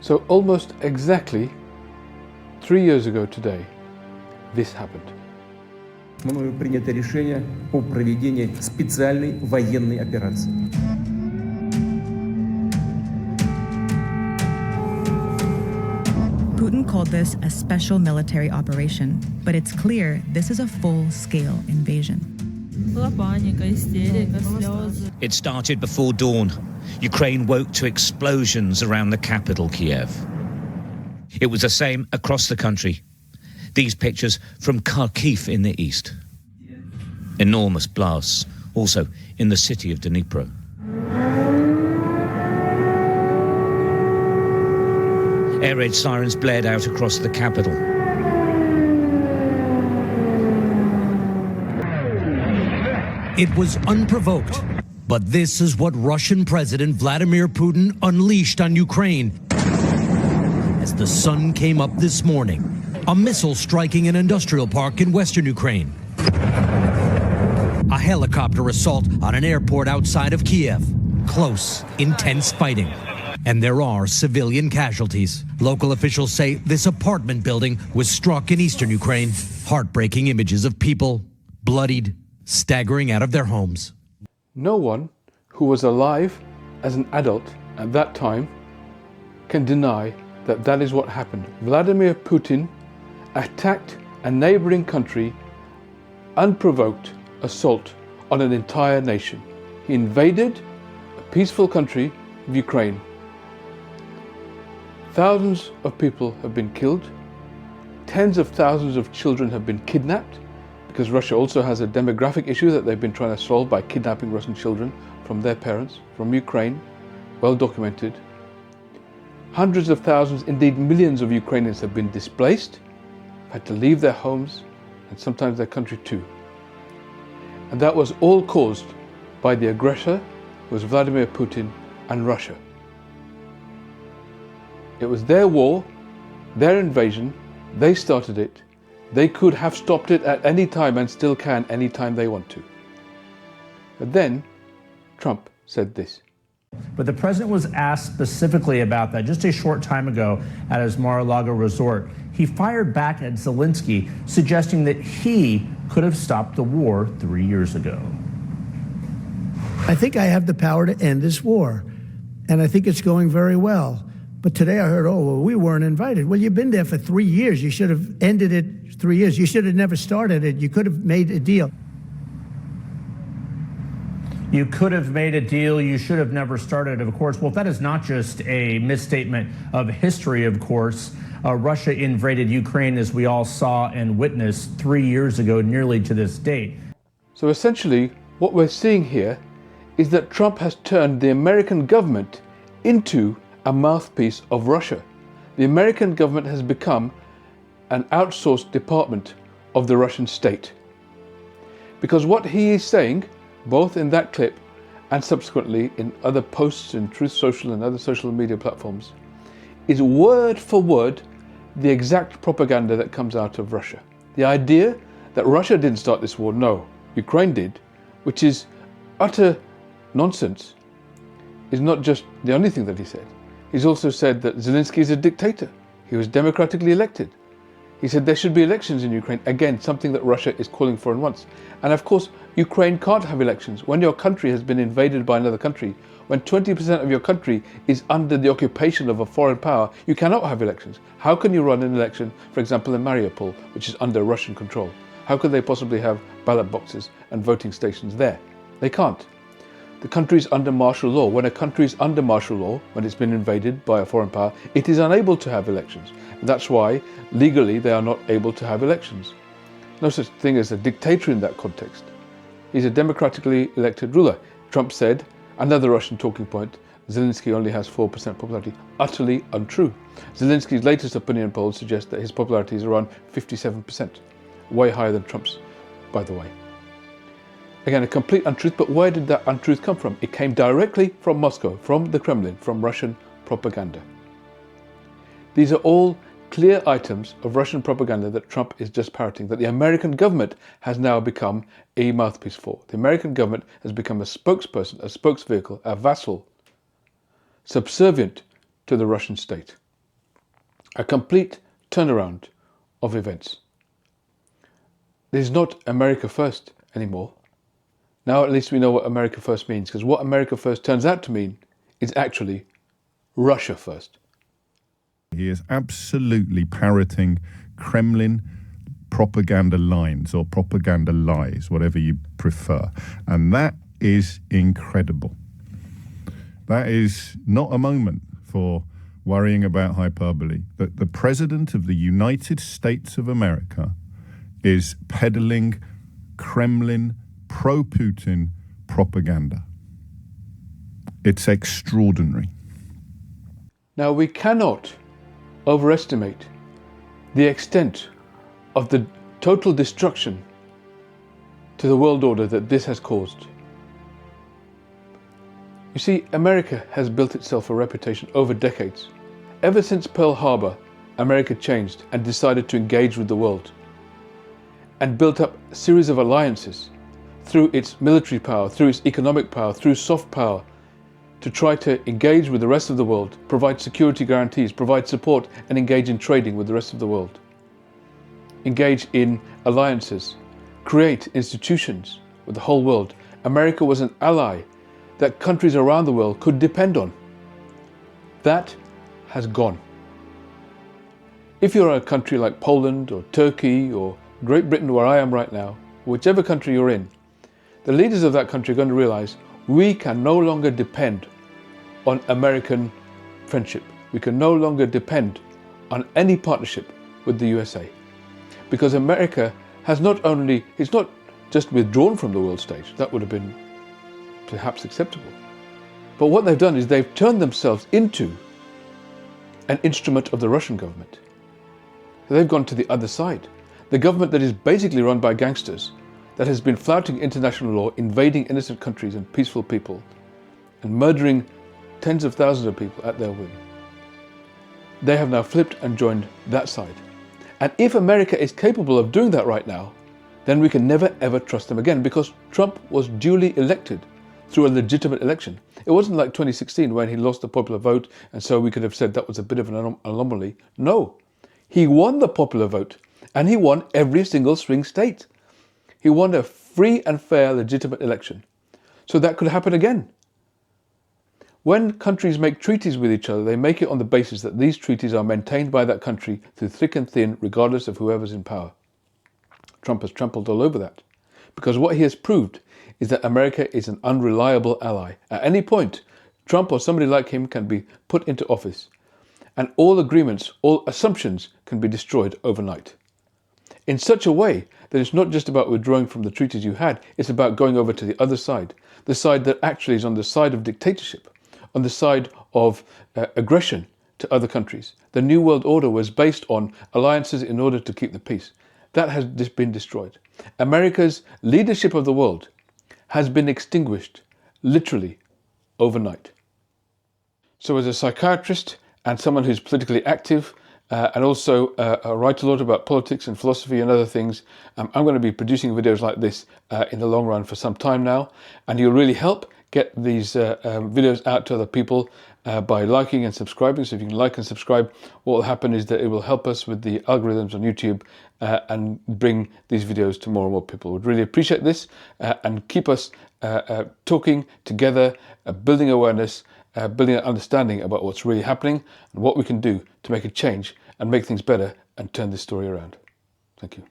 So almost exactly 3 years ago today, this happened. Мною принято решение о проведении специальной военной операции. Putin called this a special military operation, but it's clear this is a full-scale invasion. It started before dawn. Ukraine woke to explosions around the capital, Kiev. It was the same across the country. These pictures from Kharkiv in the east. Enormous blasts, also in the city of Dnipro. Air raid sirens blared out across the capital. It was unprovoked, but this is what Russian President Vladimir Putin unleashed on Ukraine as the sun came up this morning. A missile striking an industrial park in western Ukraine. A helicopter assault on an airport outside of Kiev. Close, intense fighting. And there are civilian casualties. Local officials say this apartment building was struck in eastern Ukraine. Heartbreaking images of people bloodied, staggering out of their homes. No one who was alive as an adult at that time can deny that that is what happened. Vladimir Putin attacked a neighboring country, unprovoked assault on an entire nation. He invaded a peaceful country of Ukraine. Thousands of people have been killed. Tens of thousands of children have been kidnapped, because Russia also has a demographic issue that they've been trying to solve by kidnapping Russian children from their parents, from Ukraine, well documented. Hundreds of thousands, indeed millions of Ukrainians have been displaced, had to leave their homes and sometimes their country too. And that was all caused by the aggressor, who was Vladimir Putin and Russia. It was their war, their invasion, they started it. They could have stopped it at any time and still can any time they want to. But then Trump said this. But the president was asked specifically about that just a short time ago at his Mar-a-Lago resort. He fired back at Zelensky, suggesting that he could have stopped the war 3 years ago. I think I have the power to end this war, and I think it's going very well. But today I heard, oh, well, we weren't invited. Well, you've been there for 3 years. You should have ended it 3 years. You should have never started it. You could have made a deal. You could have made a deal. You should have never started, of course. Well, that is not just a misstatement of history, of course. Russia invaded Ukraine, as we all saw and witnessed 3 years ago, nearly to this date. So essentially, what we're seeing here is that Trump has turned the American government into a mouthpiece of Russia. The American government has become an outsourced department of the Russian state. Because what he is saying, both in that clip and subsequently in other posts in Truth Social and other social media platforms, is word for word the exact propaganda that comes out of Russia. The idea that Russia didn't start this war, no, Ukraine did, which is utter nonsense, is not just the only thing that he said. He's also said that Zelensky is a dictator. He was democratically elected. He said there should be elections in Ukraine. Again, something that Russia is calling for and wants. And of course, Ukraine can't have elections. When your country has been invaded by another country, when 20% of your country is under the occupation of a foreign power, you cannot have elections. How can you run an election, for example, in Mariupol, which is under Russian control? How could they possibly have ballot boxes and voting stations there? They can't. The country is under martial law. When a country is under martial law, when it's been invaded by a foreign power, it is unable to have elections. And that's why, legally, they are not able to have elections. No such thing as a dictator in that context. He's a democratically elected ruler. Trump said, another Russian talking point, Zelensky only has 4% popularity. Utterly untrue. Zelensky's latest opinion polls suggest that his popularity is around 57%. Way higher than Trump's, by the way. Again, a complete untruth, but where did that untruth come from? It came directly from Moscow, from the Kremlin, from Russian propaganda. These are all clear items of Russian propaganda that Trump is just parroting, that the American government has now become a mouthpiece for. The American government has become a spokesperson, a spokesvehicle, a vassal, subservient to the Russian state. A complete turnaround of events. There's not America first anymore. Now at least we know what America first means, because what America first turns out to mean is actually Russia first. He is absolutely parroting Kremlin propaganda lines or propaganda lies, whatever you prefer. And that is incredible. That is not a moment for worrying about hyperbole. That the President of the United States of America is peddling Kremlin pro-Putin propaganda. It's extraordinary. Now we cannot overestimate the extent of the total destruction to the world order that this has caused. You see, America has built itself a reputation over decades. Ever since Pearl Harbor, America changed and decided to engage with the world and built up a series of alliances through its military power, through its economic power, through soft power, to try to engage with the rest of the world, provide security guarantees, provide support, and engage in trading with the rest of the world. Engage in alliances, create institutions with the whole world. America was an ally that countries around the world could depend on. That has gone. If you're a country like Poland or Turkey or Great Britain, where I am right now, whichever country you're in, the leaders of that country are going to realize we can no longer depend on American friendship. We can no longer depend on any partnership with the USA. Because America has not only, it's not just withdrawn from the world stage, that would have been perhaps acceptable. But what they've done is they've turned themselves into an instrument of the Russian government. So they've gone to the other side. The government that is basically run by gangsters, that has been flouting international law, invading innocent countries and peaceful people, and murdering tens of thousands of people at their whim. They have now flipped and joined that side. And if America is capable of doing that right now, then we can never ever trust them again, because Trump was duly elected through a legitimate election. It wasn't like 2016 when he lost the popular vote and so we could have said that was a bit of an anomaly. No, he won the popular vote and he won every single swing state. He won a free and fair legitimate election. So that could happen again. When countries make treaties with each other, they make it on the basis that these treaties are maintained by that country through thick and thin, regardless of whoever's in power. Trump has trampled all over that, because what he has proved is that America is an unreliable ally. At any point, Trump or somebody like him can be put into office, and all agreements, all assumptions can be destroyed overnight. In such a way that it's not just about withdrawing from the treaties you had, it's about going over to the other side, the side that actually is on the side of dictatorship, on the side of aggression to other countries. The New World Order was based on alliances in order to keep the peace. That has been destroyed. America's leadership of the world has been extinguished, literally, overnight. So as a psychiatrist and someone who's politically active, and also write a lot about politics and philosophy and other things, I'm going to be producing videos like this in the long run for some time now, and you'll really help get these videos out to other people by liking and subscribing. So if you can like and subscribe, what will happen is that it will help us with the algorithms on YouTube and bring these videos to more and more people. Would really appreciate this and keep us talking together, building awareness, building an understanding about what's really happening and what we can do to make a change and make things better and turn this story around. Thank you.